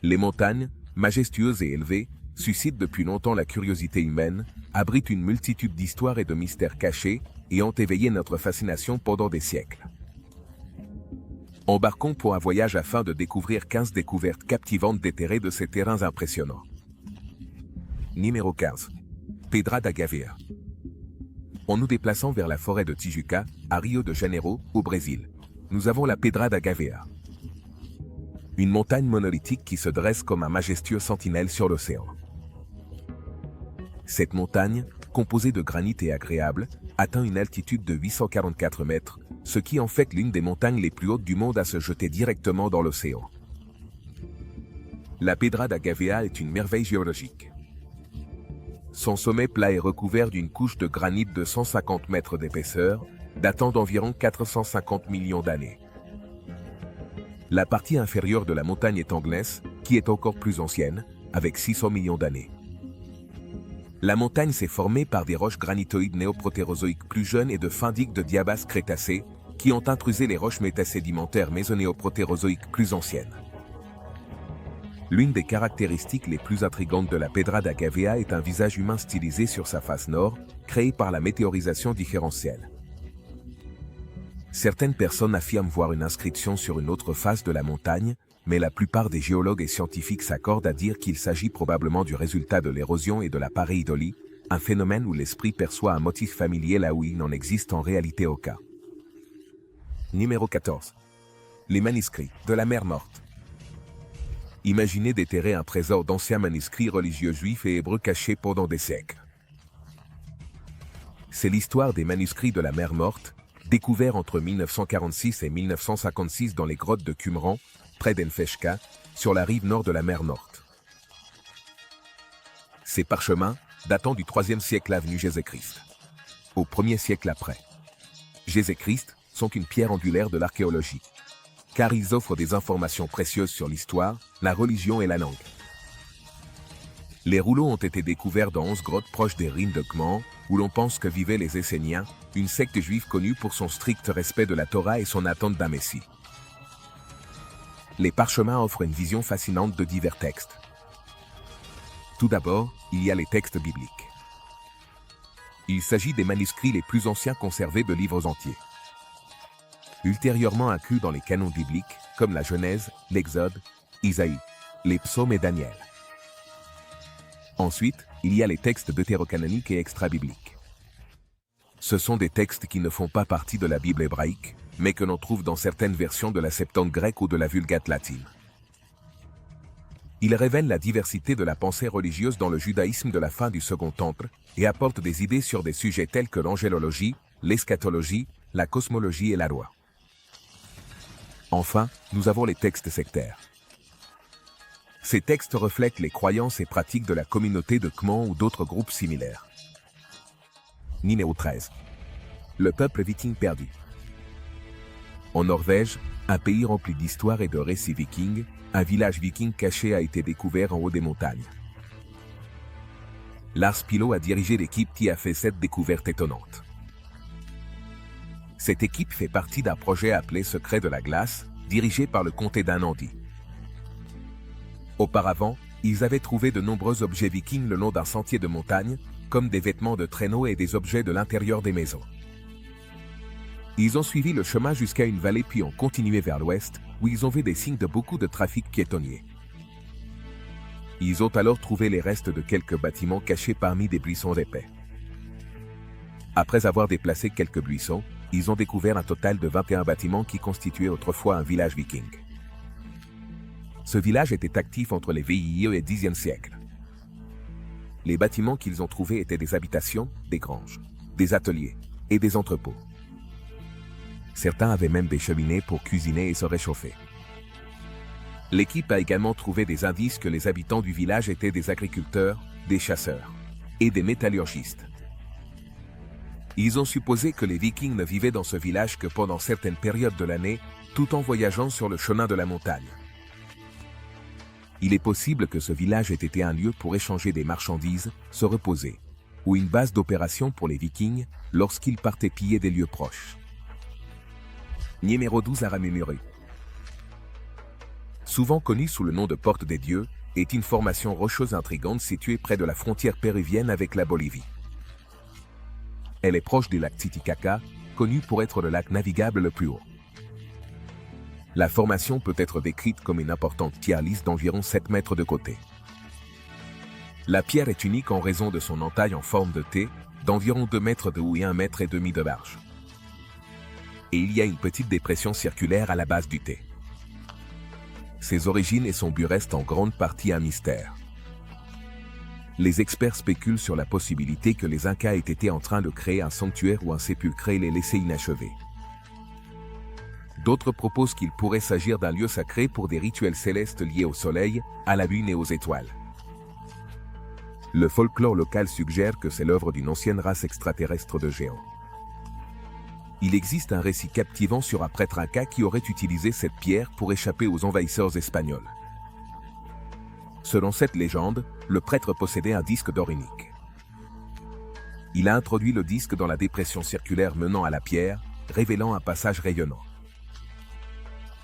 Les montagnes, majestueuses et élevées, suscitent depuis longtemps la curiosité humaine, abritent une multitude d'histoires et de mystères cachés et ont éveillé notre fascination pendant des siècles. Embarquons pour un voyage afin de découvrir 15 découvertes captivantes déterrées de ces terrains impressionnants. Numéro 15. Pedra da Gavea. En nous déplaçant vers la forêt de Tijuca, à Rio de Janeiro, au Brésil, nous avons la Pedra da Gavea. Une montagne monolithique qui se dresse comme un majestueux sentinelle sur l'océan. Cette montagne, composée de granit et agréable, atteint une altitude de 844 mètres, ce qui en fait l'une des montagnes les plus hautes du monde à se jeter directement dans l'océan. La Pedra da Gavea est une merveille géologique. Son sommet plat est recouvert d'une couche de granit de 150 mètres d'épaisseur, datant d'environ 450 millions d'années. La partie inférieure de la montagne est en gneiss, qui est encore plus ancienne, avec 600 millions d'années. La montagne s'est formée par des roches granitoïdes néoprotérozoïques plus jeunes et de fins digues de diabase crétacées, qui ont intrusé les roches métasédimentaires mésonéoprotérozoïques plus anciennes. L'une des caractéristiques les plus intrigantes de la Pedra da Gavea est un visage humain stylisé sur sa face nord, créé par la météorisation différentielle. Certaines personnes affirment voir une inscription sur une autre face de la montagne, mais la plupart des géologues et scientifiques s'accordent à dire qu'il s'agit probablement du résultat de l'érosion et de la pareidolie, un phénomène où l'esprit perçoit un motif familier là où il n'en existe en réalité aucun. Numéro 14. Les manuscrits de la mer Morte. Imaginez déterrer un trésor d'anciens manuscrits religieux juifs et hébreux cachés pendant des siècles. C'est l'histoire des manuscrits de la mer Morte, découverts entre 1946 et 1956 dans les grottes de Qumran, près d'Enfeshka, sur la rive nord de la mer Morte. Ces parchemins, datant du IIIe siècle avant Jésus-Christ, au 1er siècle après Jésus-Christ, sont une pierre angulaire de l'archéologie, car ils offrent des informations précieuses sur l'histoire, la religion et la langue. Les rouleaux ont été découverts dans 11 grottes proches des ruines de Qumran, où l'on pense que vivaient les Esséniens, une secte juive connue pour son strict respect de la Torah et son attente d'un Messie. Les parchemins offrent une vision fascinante de divers textes. Tout d'abord, il y a les textes bibliques. Il s'agit des manuscrits les plus anciens conservés de livres entiers. Ultérieurement inclus dans les canons bibliques, comme la Genèse, l'Exode, Isaïe, les Psaumes et Daniel. Ensuite, il y a les textes deutérocanoniques et extra-bibliques. Ce sont des textes qui ne font pas partie de la Bible hébraïque, mais que l'on trouve dans certaines versions de la Septante grecque ou de la Vulgate latine. Ils révèlent la diversité de la pensée religieuse dans le judaïsme de la fin du Second Temple et apportent des idées sur des sujets tels que l'angélologie, l'eschatologie, la cosmologie et la loi. Enfin, nous avons les textes sectaires. Ces textes reflètent les croyances et pratiques de la communauté de Qumran ou d'autres groupes similaires. Numéro 13. Le peuple viking perdu. En Norvège, un pays rempli d'histoire et de récits vikings, un village viking caché a été découvert en haut des montagnes. Lars Pilot a dirigé l'équipe qui a fait cette découverte étonnante. Cette équipe fait partie d'un projet appelé Secret de la glace, dirigé par le comté d'Anandi. Auparavant, ils avaient trouvé de nombreux objets vikings le long d'un sentier de montagne, comme des vêtements de traîneau et des objets de l'intérieur des maisons. Ils ont suivi le chemin jusqu'à une vallée puis ont continué vers l'ouest, où ils ont vu des signes de beaucoup de trafic piétonnier. Ils ont alors trouvé les restes de quelques bâtiments cachés parmi des buissons épais. Après avoir déplacé quelques buissons, ils ont découvert un total de 21 bâtiments qui constituaient autrefois un village viking. Ce village était actif entre les VIE et le Xe siècle. Les bâtiments qu'ils ont trouvés étaient des habitations, des granges, des ateliers et des entrepôts. Certains avaient même des cheminées pour cuisiner et se réchauffer. L'équipe a également trouvé des indices que les habitants du village étaient des agriculteurs, des chasseurs et des métallurgistes. Ils ont supposé que les Vikings ne vivaient dans ce village que pendant certaines périodes de l'année, tout en voyageant sur le chemin de la montagne. Il est possible que ce village ait été un lieu pour échanger des marchandises, se reposer, ou une base d'opération pour les Vikings lorsqu'ils partaient piller des lieux proches. Numéro 12 Aramumuru. souvent connue sous le nom de Porte des Dieux, est une formation rocheuse intrigante située près de la frontière péruvienne avec la Bolivie. Elle est proche du lac Titicaca, connu pour être le lac navigable le plus haut. La formation peut être décrite comme une importante pierre lisse d'environ 7 mètres de côté. La pierre est unique en raison de son entaille en forme de T, d'environ 2 mètres de haut et 1,5 mètre de large. Et il y a une petite dépression circulaire à la base du T. Ses origines et son but restent en grande partie un mystère. Les experts spéculent sur la possibilité que les Incas aient été en train de créer un sanctuaire ou un sépulcre et les laisser inachevés. D'autres proposent qu'il pourrait s'agir d'un lieu sacré pour des rituels célestes liés au soleil, à la lune et aux étoiles. Le folklore local suggère que c'est l'œuvre d'une ancienne race extraterrestre de géants. Il existe un récit captivant sur un prêtre inca qui aurait utilisé cette pierre pour échapper aux envahisseurs espagnols. Selon cette légende, le prêtre possédait un disque d'or unique. Il a introduit le disque dans la dépression circulaire menant à la pierre, révélant un passage rayonnant.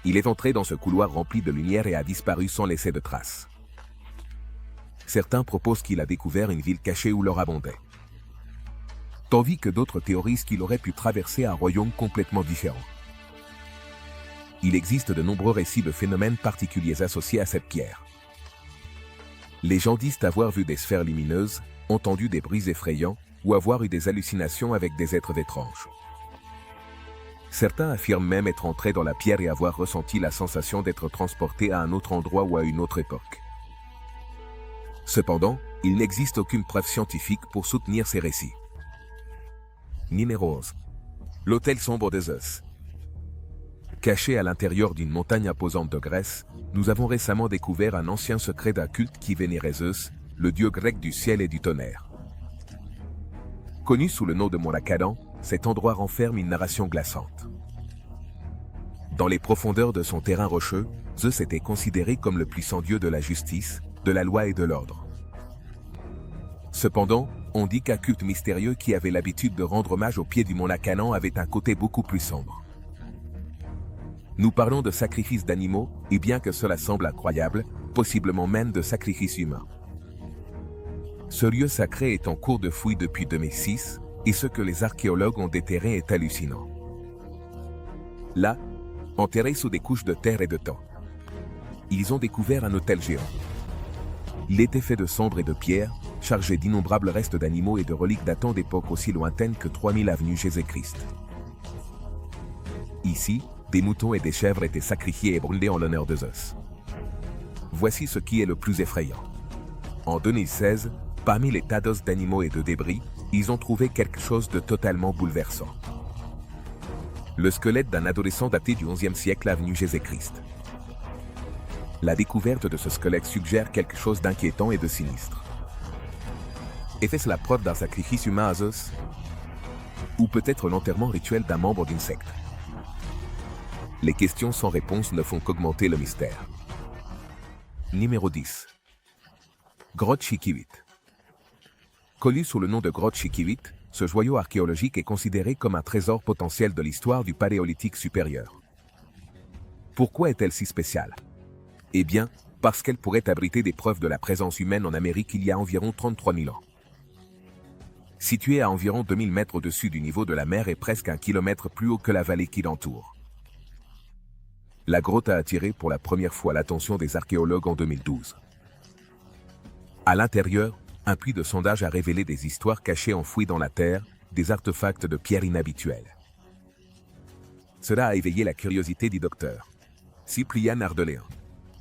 Il est entré dans ce couloir rempli de lumière et a disparu sans laisser de traces. Certains proposent qu'il a découvert une ville cachée où l'or abondait. Tandis que d'autres théorisent qu'il aurait pu traverser un royaume complètement différent. Il existe de nombreux récits de phénomènes particuliers associés à cette pierre. Les gens disent avoir vu des sphères lumineuses, entendu des bruits effrayants, ou avoir eu des hallucinations avec des êtres étranges. Certains affirment même être entrés dans la pierre et avoir ressenti la sensation d'être transportés à un autre endroit ou à une autre époque. Cependant, il n'existe aucune preuve scientifique pour soutenir ces récits. Numéro 11. L'hôtel sombre des Zeus. Caché à l'intérieur d'une montagne imposante de Grèce, nous avons récemment découvert un ancien secret d'un culte qui vénérait Zeus, le dieu grec du ciel et du tonnerre. Connu sous le nom de Mont Lacadan, cet endroit renferme une narration glaçante. Dans les profondeurs de son terrain rocheux, Zeus était considéré comme le puissant dieu de la justice, de la loi et de l'ordre. Cependant, on dit qu'un culte mystérieux qui avait l'habitude de rendre hommage au pied du Mont Lacadan avait un côté beaucoup plus sombre. Nous parlons de sacrifices d'animaux, et bien que cela semble incroyable, possiblement même de sacrifices humains. Ce lieu sacré est en cours de fouille depuis 2006, et ce que les archéologues ont déterré est hallucinant. Là, enterré sous des couches de terre et de temps, ils ont découvert un autel géant. Il était fait de cendres et de pierres, chargé d'innombrables restes d'animaux et de reliques datant d'époques aussi lointaines que 3000 avenue Jésus-Christ. Ici, des moutons et des chèvres étaient sacrifiés et brûlés en l'honneur de Zeus. Voici ce qui est le plus effrayant. En 2016, parmi les tas d'os d'animaux et de débris, ils ont trouvé quelque chose de totalement bouleversant. Le squelette d'un adolescent daté du XIe siècle avenue Jésus-Christ. La découverte de ce squelette suggère quelque chose d'inquiétant et de sinistre. Était-ce la preuve d'un sacrifice humain à Zeus? Ou peut-être l'enterrement rituel d'un membre d'une secte? Les questions sans réponse ne font qu'augmenter le mystère. Numéro 10. Grotte Chiquihuite. Connu sous le nom de grotte Chiquihuite, ce joyau archéologique est considéré comme un trésor potentiel de l'histoire du Paléolithique supérieur. Pourquoi est-elle si spéciale? Eh bien, parce qu'elle pourrait abriter des preuves de la présence humaine en Amérique il y a environ 33 000 ans. Située à environ 2000 mètres au-dessus du niveau de la mer et presque 1 kilomètre plus haut que la vallée qui l'entoure. La grotte a attiré pour la première fois l'attention des archéologues en 2012. À l'intérieur, un puits de sondage a révélé des histoires cachées enfouies dans la terre, des artefacts de pierre inhabituels. Cela a éveillé la curiosité du docteur Cyprien Ardeléan,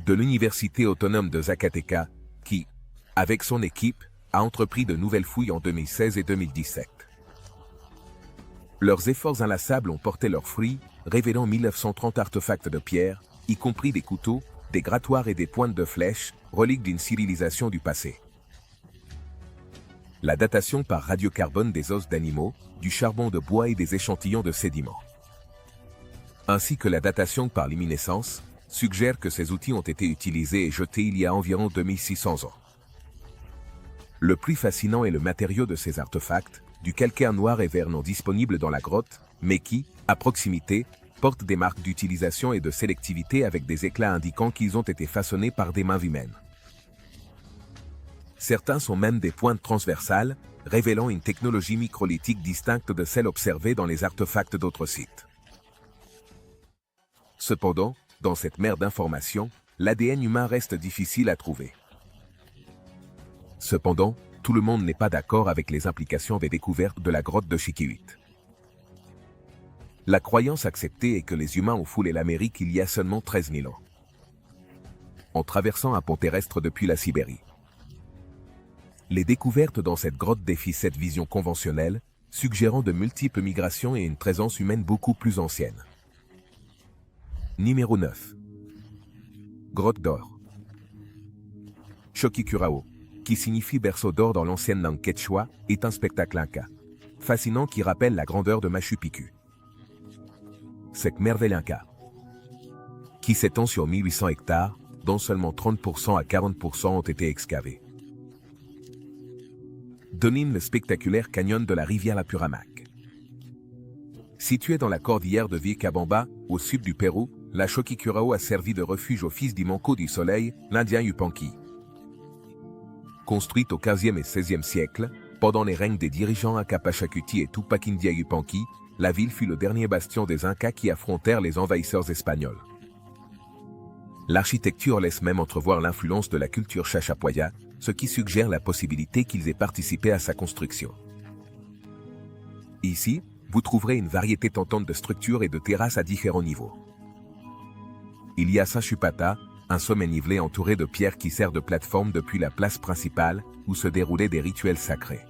de l'Université autonome de Zacatecas, qui, avec son équipe, a entrepris de nouvelles fouilles en 2016 et 2017. Leurs efforts inlassables ont porté leurs fruits, révélant 1930 artefacts de pierre, y compris des couteaux, des grattoirs et des pointes de flèches, reliques d'une civilisation du passé. La datation par radiocarbone des os d'animaux, du charbon de bois et des échantillons de sédiments, ainsi que la datation par luminescence, suggèrent que ces outils ont été utilisés et jetés il y a environ 2600 ans. Le plus fascinant est le matériau de ces artefacts, du calcaire noir et vert non disponible dans la grotte, mais qui, à proximité, portent des marques d'utilisation et de sélectivité avec des éclats indiquant qu'ils ont été façonnés par des mains humaines. Certains sont même des pointes transversales, révélant une technologie microlithique distincte de celle observée dans les artefacts d'autres sites. Cependant, dans cette mer d'informations, l'ADN humain reste difficile à trouver. Cependant, tout le monde n'est pas d'accord avec les implications des découvertes de la grotte de Chiquihuite. La croyance acceptée est que les humains ont foulé l'Amérique il y a seulement 13 000 ans, en traversant un pont terrestre depuis la Sibérie. Les découvertes dans cette grotte défient cette vision conventionnelle, suggérant de multiples migrations et une présence humaine beaucoup plus ancienne. Numéro 9. Grotte d'or. Choqquequirao, qui signifie berceau d'or dans l'ancienne langue quechua, est un spectacle inca, fascinant qui rappelle la grandeur de Machu Picchu. Cette merveille inca, qui s'étend sur 1800 hectares, dont seulement 30% à 40% ont été excavés, domine le spectaculaire canyon de la rivière Lapuramac. Située dans la cordillère de Vilcabamba, au sud du Pérou, la Choqquequirao a servi de refuge au fils du Manco du Soleil, l'Indien Yupanqui. Construite au XVe et XVIe siècle, pendant les règnes des dirigeants Inca Pachacuti et Tupac India Yupanqui, la ville fut le dernier bastion des Incas qui affrontèrent les envahisseurs espagnols. L'architecture laisse même entrevoir l'influence de la culture chachapoya, ce qui suggère la possibilité qu'ils aient participé à sa construction. Ici, vous trouverez une variété tentante de structures et de terrasses à différents niveaux. Il y a Saint-Chupata, un sommet nivelé entouré de pierres qui sert de plateforme depuis la place principale, où se déroulaient des rituels sacrés.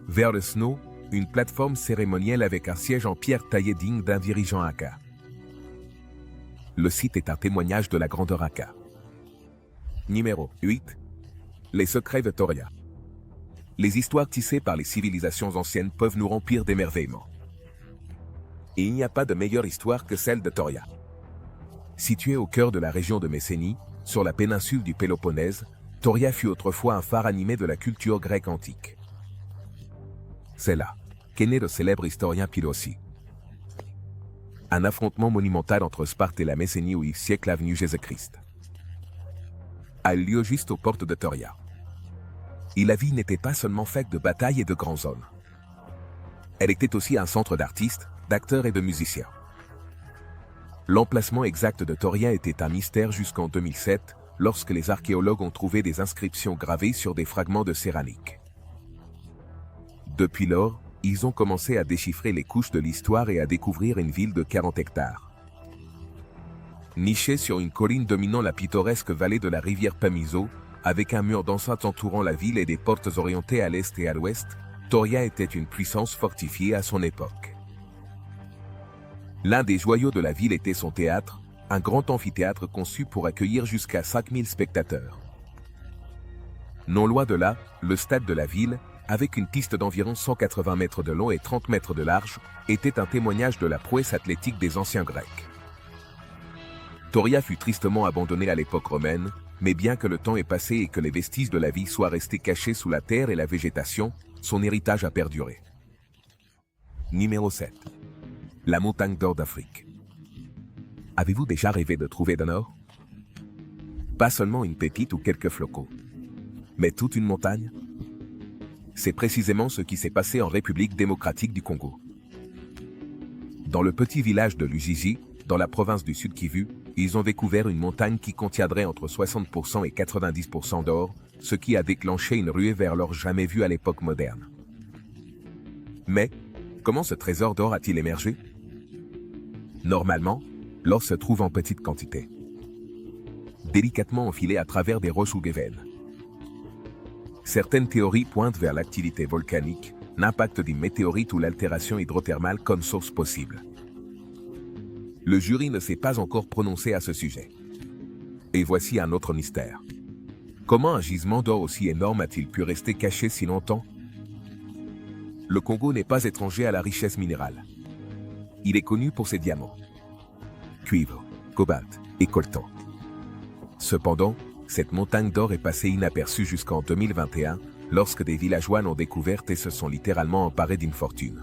Vers le Snow, une plateforme cérémonielle avec un siège en pierre taillé digne d'un dirigeant Inca. Le site est un témoignage de la grandeur Inca. Numéro 8. Les secrets de Toria. Les histoires tissées par les civilisations anciennes peuvent nous remplir d'émerveillement. Et il n'y a pas de meilleure histoire que celle de Toria. Située au cœur de la région de Messénie, sur la péninsule du Péloponnèse, Toria fut autrefois un phare animé de la culture grecque antique. C'est là qu'est né le célèbre historien Pilosi. Un affrontement monumental entre Sparte et la Messénie au X siècle avenue Jésus-Christ a eu lieu juste aux portes de Toria. Et la ville n'était pas seulement faite de batailles et de grands hommes. Elle était aussi un centre d'artistes, d'acteurs et de musiciens. L'emplacement exact de Toria était un mystère jusqu'en 2007, lorsque les archéologues ont trouvé des inscriptions gravées sur des fragments de céramique. Depuis lors, ils ont commencé à déchiffrer les couches de l'histoire et à découvrir une ville de 40 hectares. Nichée sur une colline dominant la pittoresque vallée de la rivière Pamiso, avec un mur d'enceinte entourant la ville et des portes orientées à l'est et à l'ouest, Toria était une puissance fortifiée à son époque. L'un des joyaux de la ville était son théâtre, un grand amphithéâtre conçu pour accueillir jusqu'à 5000 spectateurs. Non loin de là, le stade de la ville, avec une piste d'environ 180 mètres de long et 30 mètres de large, était un témoignage de la prouesse athlétique des anciens Grecs. Toria fut tristement abandonnée à l'époque romaine, mais bien que le temps ait passé et que les vestiges de la ville soient restés cachés sous la terre et la végétation, son héritage a perduré. Numéro 7. La montagne d'or d'Afrique. Avez-vous déjà rêvé de trouver de l'or? Pas seulement une pépite ou quelques flocons, mais toute une montagne? C'est précisément ce qui s'est passé en République démocratique du Congo. Dans le petit village de Lujiji, dans la province du Sud Kivu, ils ont découvert une montagne qui contiendrait entre 60% et 90% d'or, ce qui a déclenché une ruée vers l'or jamais vue à l'époque moderne. Mais, comment ce trésor d'or a-t-il émergé? Normalement, l'or se trouve en petite quantité, délicatement enfilé à travers des roches ou guévelles. Certaines théories pointent vers l'activité volcanique, l'impact des météorites ou l'altération hydrothermale comme source possible. Le jury ne s'est pas encore prononcé à ce sujet. Et voici un autre mystère. Comment un gisement d'or aussi énorme a-t-il pu rester caché si longtemps? Le Congo n'est pas étranger à la richesse minérale. Il est connu pour ses diamants, cuivre, cobalt et coltan. Cependant, cette montagne d'or est passée inaperçue jusqu'en 2021, lorsque des villageois l'ont découverte et se sont littéralement emparés d'une fortune.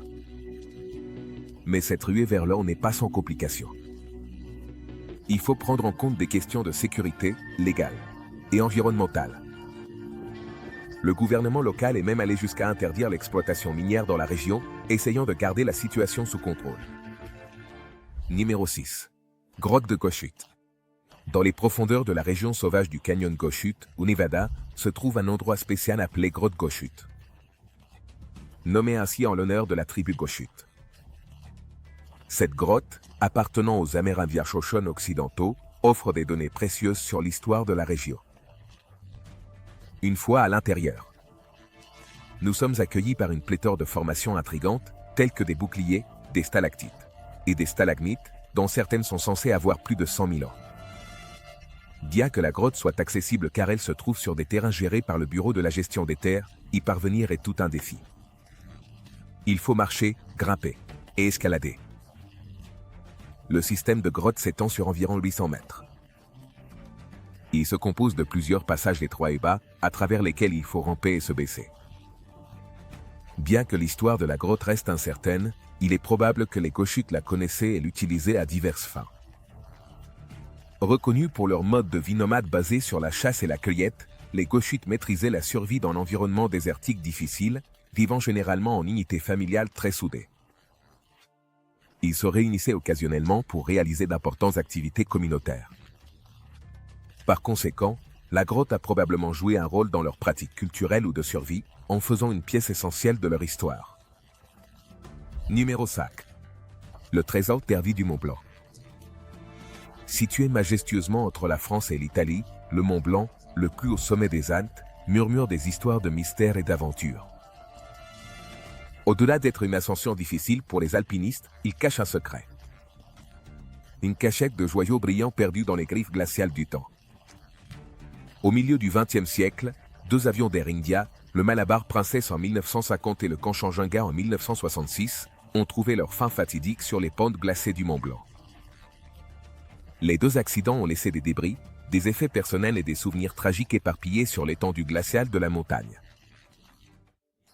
Mais cette ruée vers l'or n'est pas sans complications. Il faut prendre en compte des questions de sécurité, légale et environnementale. Le gouvernement local est même allé jusqu'à interdire l'exploitation minière dans la région, essayant de garder la situation sous contrôle. Numéro 6. Grotte de Goshute. Dans les profondeurs de la région sauvage du canyon Goshute, au Nevada, se trouve un endroit spécial appelé Grotte Goshute, nommé ainsi en l'honneur de la tribu Goshute. Cette grotte, appartenant aux Amérindiens Shoshone occidentaux, offre des données précieuses sur l'histoire de la région. Une fois à l'intérieur, nous sommes accueillis par une pléthore de formations intrigantes, telles que des boucliers, des stalactites et des stalagmites, dont certaines sont censées avoir plus de 100 000 ans. Bien que la grotte soit accessible car elle se trouve sur des terrains gérés par le Bureau de la gestion des terres, y parvenir est tout un défi. Il faut marcher, grimper et escalader. Le système de grotte s'étend sur environ 800 mètres. Il se compose de plusieurs passages étroits et bas, à travers lesquels il faut ramper et se baisser. Bien que l'histoire de la grotte reste incertaine, il est probable que les Goshute la connaissaient et l'utilisaient à diverses fins. Reconnus pour leur mode de vie nomade basé sur la chasse et la cueillette, les Goshute maîtrisaient la survie dans l'environnement désertique difficile, vivant généralement en unités familiales très soudées. Ils se réunissaient occasionnellement pour réaliser d'importantes activités communautaires. Par conséquent, la grotte a probablement joué un rôle dans leurs pratiques culturelles ou de survie, en faisant une pièce essentielle de leur histoire. Numéro 5. Le trésor perdu du Mont Blanc. Situé majestueusement entre la France et l'Italie, le Mont Blanc, le plus haut sommet des Alpes, murmure des histoires de mystère et d'aventure. Au-delà d'être une ascension difficile pour les alpinistes, il cache un secret. Une cachette de joyaux brillants perdus dans les griffes glaciales du temps. Au milieu du XXe siècle, deux avions d'Air India, le Malabar Princess en 1950 et le Kanchenjunga en 1966, ont trouvé leur fin fatidique sur les pentes glacées du Mont Blanc. Les deux accidents ont laissé des débris, des effets personnels et des souvenirs tragiques éparpillés sur l'étendue glaciale de la montagne.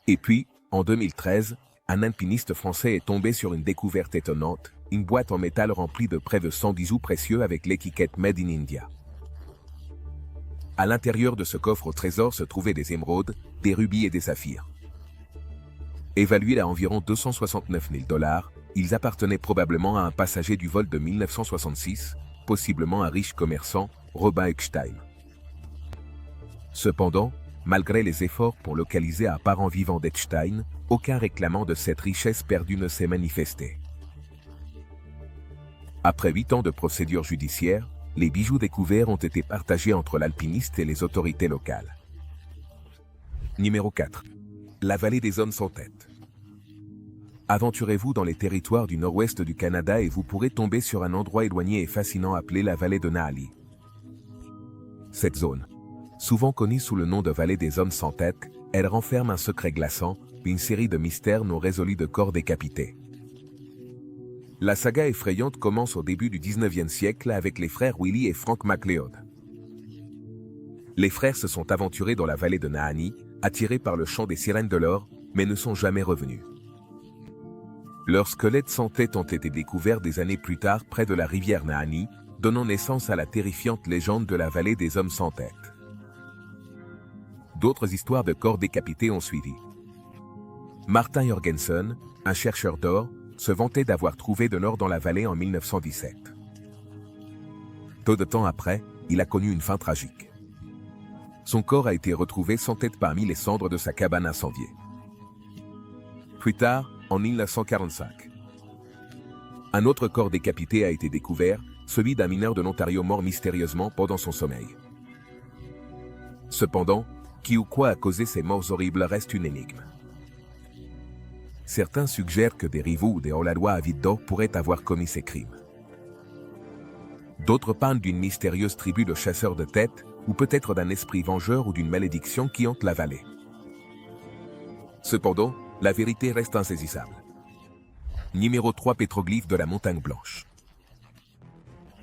Et puis, en 2013, un alpiniste français est tombé sur une découverte étonnante, une boîte en métal remplie de près de 100 bijoux précieux avec l'étiquette Made in India. À l'intérieur de ce coffre au trésor se trouvaient des émeraudes, des rubis et des saphirs. Évalués à environ 269 000 $, ils appartenaient probablement à un passager du vol de 1966, possiblement un riche commerçant, Robin Eckstein. Cependant, malgré les efforts pour localiser un parent vivant d'Eckstein, aucun réclamant de cette richesse perdue ne s'est manifesté. Après 8 ans de procédure judiciaire, les bijoux découverts ont été partagés entre l'alpiniste et les autorités locales. Numéro 4. La vallée des hommes sans tête. Aventurez-vous dans les territoires du nord-ouest du Canada et vous pourrez tomber sur un endroit éloigné et fascinant appelé la vallée de Naali. Cette zone, souvent connue sous le nom de vallée des hommes sans tête, elle renferme un secret glaçant, une série de mystères non résolus de corps décapités. La saga effrayante commence au début du 19e siècle avec les frères Willie et Frank McLeod. Les frères se sont aventurés dans la vallée de Nahanni, attirés par le chant des sirènes de l'or, mais ne sont jamais revenus. Leurs squelettes sans tête ont été découverts des années plus tard près de la rivière Nahanni, donnant naissance à la terrifiante légende de la vallée des hommes sans tête. D'autres histoires de corps décapités ont suivi. Martin Jorgensen, un chercheur d'or, se vantait d'avoir trouvé de l'or dans la vallée en 1917. Peu de temps après, il a connu une fin tragique. Son corps a été retrouvé sans tête parmi les cendres de sa cabane incendiée. Plus tard, en 1945, un autre corps décapité a été découvert, celui d'un mineur de l'Ontario mort mystérieusement pendant son sommeil. Cependant, qui ou quoi a causé ces morts horribles reste une énigme. Certains suggèrent que des rivaux ou des hors-la-loi avides d'or pourraient avoir commis ces crimes. D'autres parlent d'une mystérieuse tribu de chasseurs de têtes, ou peut-être d'un esprit vengeur ou d'une malédiction qui hante la vallée. Cependant, la vérité reste insaisissable. Numéro 3. Pétroglyphes de la Montagne Blanche.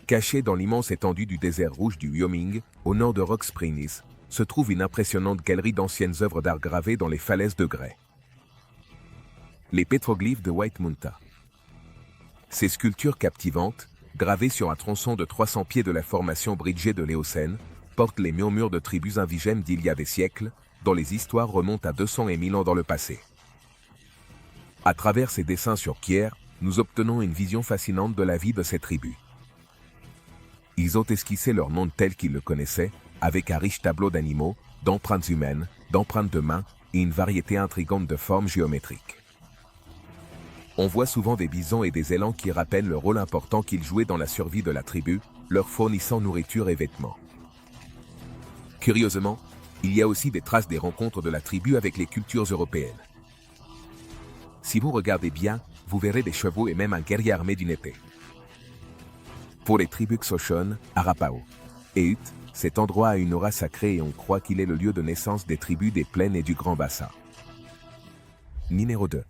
Caché dans l'immense étendue du désert rouge du Wyoming, au nord de Rock Springs, se trouve une impressionnante galerie d'anciennes œuvres d'art gravées dans les falaises de grès. Les pétroglyphes de White Manta. Ces sculptures captivantes, gravées sur un tronçon de 300 pieds de la formation bridgée de l'Éocène, portent les murmures de tribus indigènes d'il y a des siècles, dont les histoires remontent à 200 et 1000 ans dans le passé. À travers ces dessins sur pierre, nous obtenons une vision fascinante de la vie de ces tribus. Ils ont esquissé leur monde tel qu'ils le connaissaient, avec un riche tableau d'animaux, d'empreintes humaines, d'empreintes de mains et une variété intrigante de formes géométriques. On voit souvent des bisons et des élans qui rappellent le rôle important qu'ils jouaient dans la survie de la tribu, leur fournissant nourriture et vêtements. Curieusement, il y a aussi des traces des rencontres de la tribu avec les cultures européennes. Si vous regardez bien, vous verrez des chevaux et même un guerrier armé d'une épée. Pour les tribus Xochon, Arapaho et Ute, cet endroit a une aura sacrée et on croit qu'il est le lieu de naissance des tribus des plaines et du Grand Bassin. Numéro 2.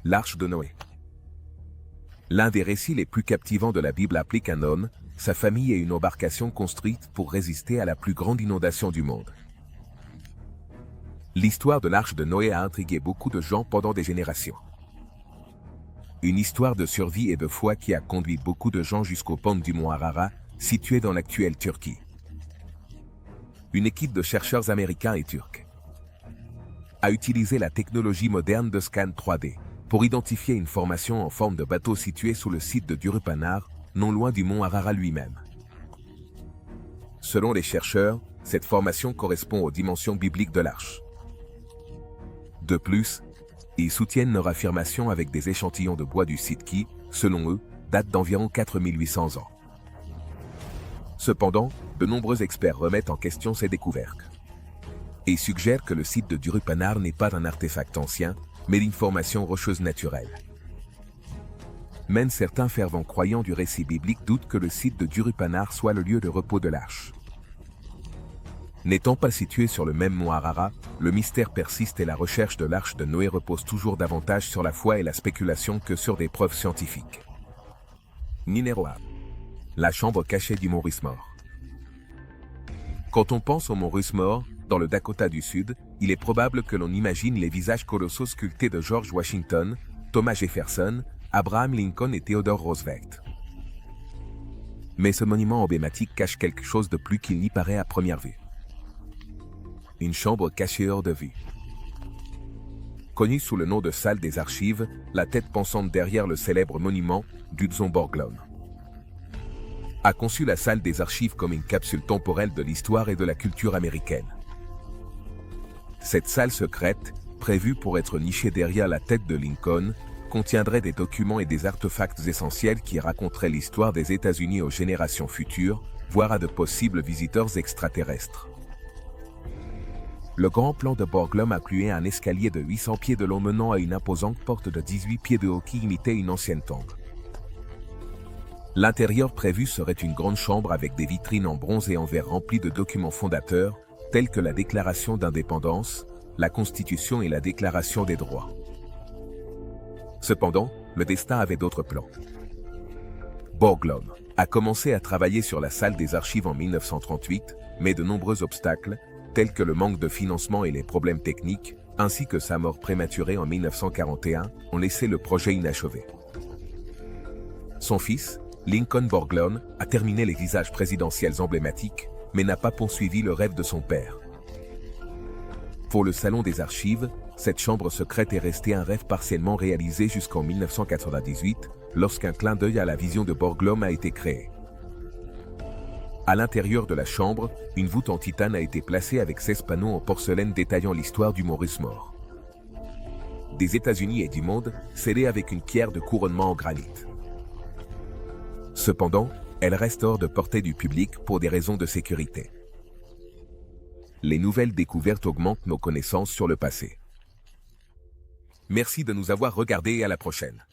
L'Arche de Noé. L'un des récits les plus captivants de la Bible applique un homme, sa famille et une embarcation construite pour résister à la plus grande inondation du monde. L'histoire de l'Arche de Noé a intrigué beaucoup de gens pendant des générations. Une histoire de survie et de foi qui a conduit beaucoup de gens jusqu'aux pentes du mont Ararat, situé dans l'actuelle Turquie. Une équipe de chercheurs américains et turcs a utilisé la technologie moderne de scan 3D pour identifier une formation en forme de bateau située sous le site de Durupanar, non loin du mont Ararat lui-même. Selon les chercheurs, cette formation correspond aux dimensions bibliques de l'arche. De plus, ils soutiennent leur affirmation avec des échantillons de bois du site qui, selon eux, datent d'environ 4800 ans. Cependant, de nombreux experts remettent en question ces découvertes et suggèrent que le site de Durupanar n'est pas un artefact ancien, mais d'une formation rocheuse naturelle. Même certains fervents croyants du récit biblique doutent que le site de Durupanar soit le lieu de repos de l'arche. N'étant pas situé sur le même mont Ararat, le mystère persiste et la recherche de l'arche de Noé repose toujours davantage sur la foi et la spéculation que sur des preuves scientifiques. Numéro 1. La chambre cachée du mont Rushmore. Quand on pense au mont Rushmore, dans le Dakota du Sud, il est probable que l'on imagine les visages colossaux sculptés de George Washington, Thomas Jefferson, Abraham Lincoln et Theodore Roosevelt. Mais ce monument emblématique cache quelque chose de plus qu'il n'y paraît à première vue. Une chambre cachée hors de vue. Connue sous le nom de salle des archives, la tête pensante derrière le célèbre monument, Utzon Borglum a conçu la salle des archives comme une capsule temporelle de l'histoire et de la culture américaine. Cette salle secrète, prévue pour être nichée derrière la tête de Lincoln, contiendrait des documents et des artefacts essentiels qui raconteraient l'histoire des États-Unis aux générations futures, voire à de possibles visiteurs extraterrestres. Le grand plan de Borglum incluait un escalier de 800 pieds de long menant à une imposante porte de 18 pieds de haut qui imitait une ancienne tombe. L'intérieur prévu serait une grande chambre avec des vitrines en bronze et en verre remplies de documents fondateurs, tels que la Déclaration d'indépendance, la Constitution et la Déclaration des droits. Cependant, le destin avait d'autres plans. Borglum a commencé à travailler sur la salle des archives en 1938, mais de nombreux obstacles, tels que le manque de financement et les problèmes techniques, ainsi que sa mort prématurée en 1941, ont laissé le projet inachevé. Son fils, Lincoln Borglum, a terminé les visages présidentiels emblématiques, mais n'a pas poursuivi le rêve de son père. Pour le Salon des Archives, cette chambre secrète est restée un rêve partiellement réalisé jusqu'en 1998, lorsqu'un clin d'œil à la vision de Borglum a été créé. À l'intérieur de la chambre, une voûte en titane a été placée avec 16 panneaux en porcelaine détaillant l'histoire du mont Rushmore. Des États-Unis et du monde, scellés avec une pierre de couronnement en granit. Cependant, elle reste hors de portée du public pour des raisons de sécurité. Les nouvelles découvertes augmentent nos connaissances sur le passé. Merci de nous avoir regardés et à la prochaine.